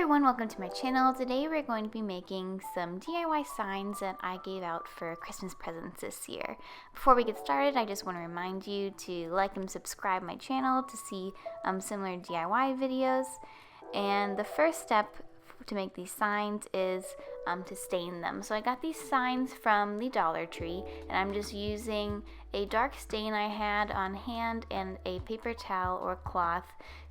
everyone, welcome to my channel. Today we're going to be making some DIY signs that I gave out for Christmas presents this year. Before we get started, I just want to remind you to like and subscribe my channel to see similar DIY videos. And the first step to make these signs is to stain them. So I got these signs from the Dollar Tree, and I'm just using a dark stain I had on hand and a paper towel or cloth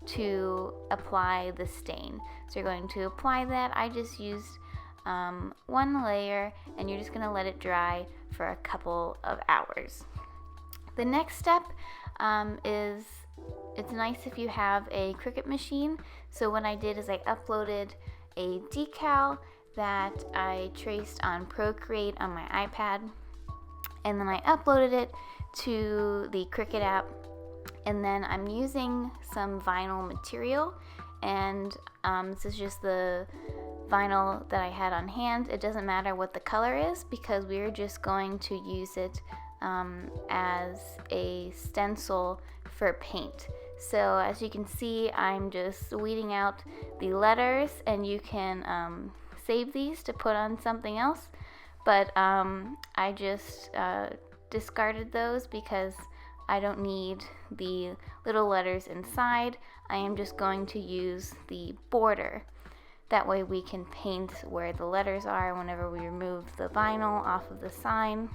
to apply the stain. So you're going to apply that. I just used one layer, and you're just going to let it dry for a couple of hours. The next step is it's nice if you have a Cricut machine. So what I did is I uploaded a decal that I traced on Procreate on my iPad, and then I uploaded it to the Cricut app, and then I'm using some vinyl material, and this is just the vinyl that I had on hand. It doesn't matter what the color is because we're just going to use it as a stencil for paint. So as you can see, I'm just weeding out the letters, and you can save these to put on something else, but I just discarded those because I don't need the little letters inside. I am just going to use the border. That way we can paint where the letters are. Whenever we remove the vinyl off of the sign,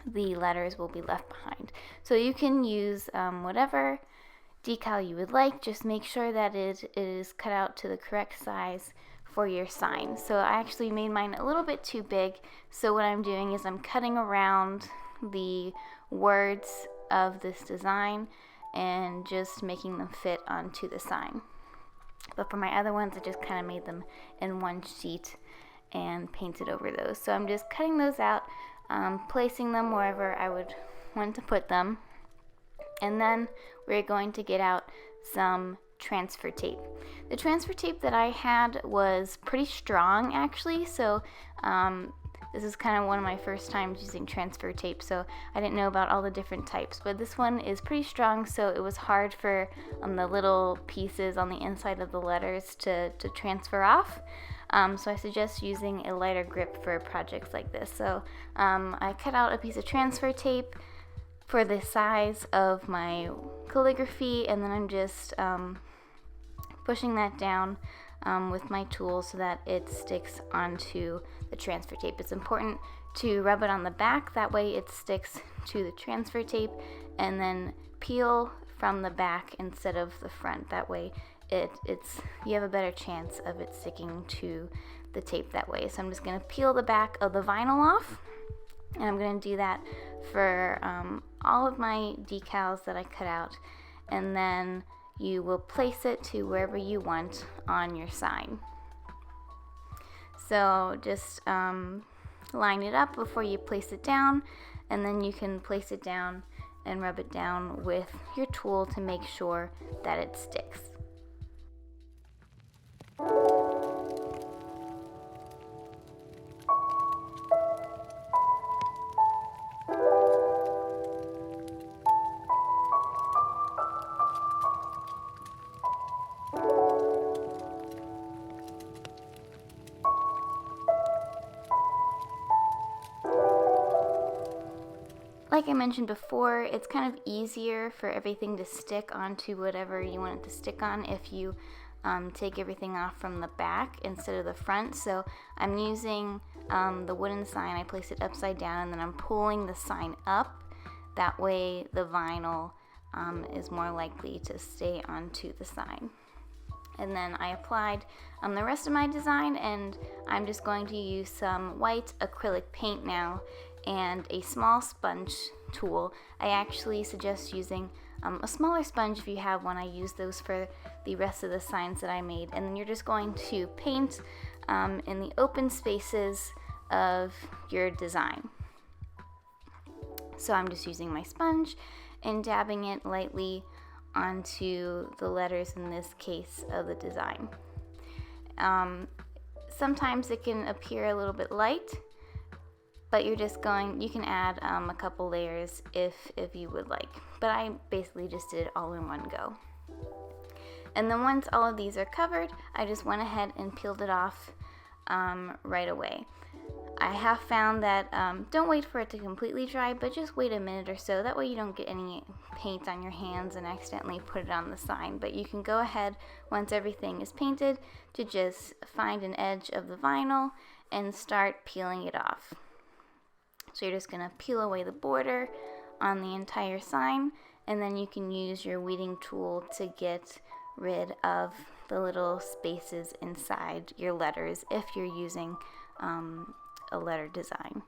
the letters will be left behind. So you can use whatever decal you would like. Just make sure that it is cut out to the correct size for your sign. So I actually made mine a little bit too big, so what I'm doing is I'm cutting around the words of this design and just making them fit onto the sign. But for my other ones, I just kind of made them in one sheet and painted over those. So I'm just cutting those out, placing them wherever I would want to put them. And then we're going to get out some transfer tape. The transfer tape that I had was pretty strong actually, so this is kind of one of my first times using transfer tape, so I didn't know about all the different types, but this one is pretty strong, so it was hard for the little pieces on the inside of the letters to transfer off. So I suggest using a lighter grip for projects like this. So I cut out a piece of transfer tape for the size of my calligraphy, and then I'm just pushing that down with my tool so that it sticks onto the transfer tape. It's important to rub it on the back, that way it sticks to the transfer tape, and then peel from the back instead of the front. That way you have a better chance of it sticking to the tape that way. So I'm just going to peel the back of the vinyl off, and I'm going to do that for all of my decals that I cut out, and then you will place it to wherever you want on your sign. So just line it up before you place it down, and then you can place it down and rub it down with your tool to make sure that it sticks. Like I mentioned before, it's kind of easier for everything to stick onto whatever you want it to stick on if you take everything off from the back instead of the front. So I'm using the wooden sign. I place it upside down, and then I'm pulling the sign up. That way the vinyl is more likely to stay onto the sign. And then I applied the rest of my design, and I'm just going to use some white acrylic paint now and a small sponge tool. I actually suggest using a smaller sponge if you have one. I use those for the rest of the signs that I made. And then you're just going to paint in the open spaces of your design. So I'm just using my sponge and dabbing it lightly onto the letters, in this case, of the design. Sometimes it can appear a little bit light, but you can add a couple layers if you would like. But I basically just did it all in one go. And then once all of these are covered, I just went ahead and peeled it off right away. I have found that don't wait for it to completely dry, but just wait a minute or so. That way you don't get any paint on your hands and accidentally put it on the sign. But you can go ahead, once everything is painted, to just find an edge of the vinyl and start peeling it off. So you're just going to peel away the border on the entire sign, and then you can use your weeding tool to get rid of the little spaces inside your letters if you're using a letter design.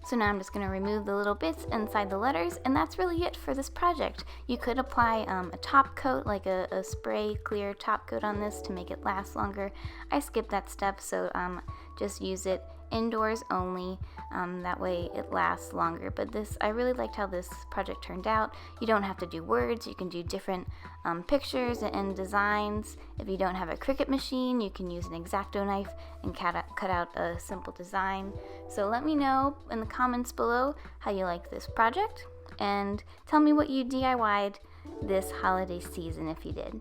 So now I'm just going to remove the little bits inside the letters, and that's really it for this project. You could apply a top coat, like a spray clear top coat on this to make it last longer. I skipped that step, so just use it indoors only. That way it lasts longer. But I really liked how this project turned out. You don't have to do words. You can do different pictures and designs. If you don't have a Cricut machine, you can use an X-Acto knife and cut out a simple design. So let me know in the comments below how you like this project, and tell me what you DIY'd this holiday season if you did.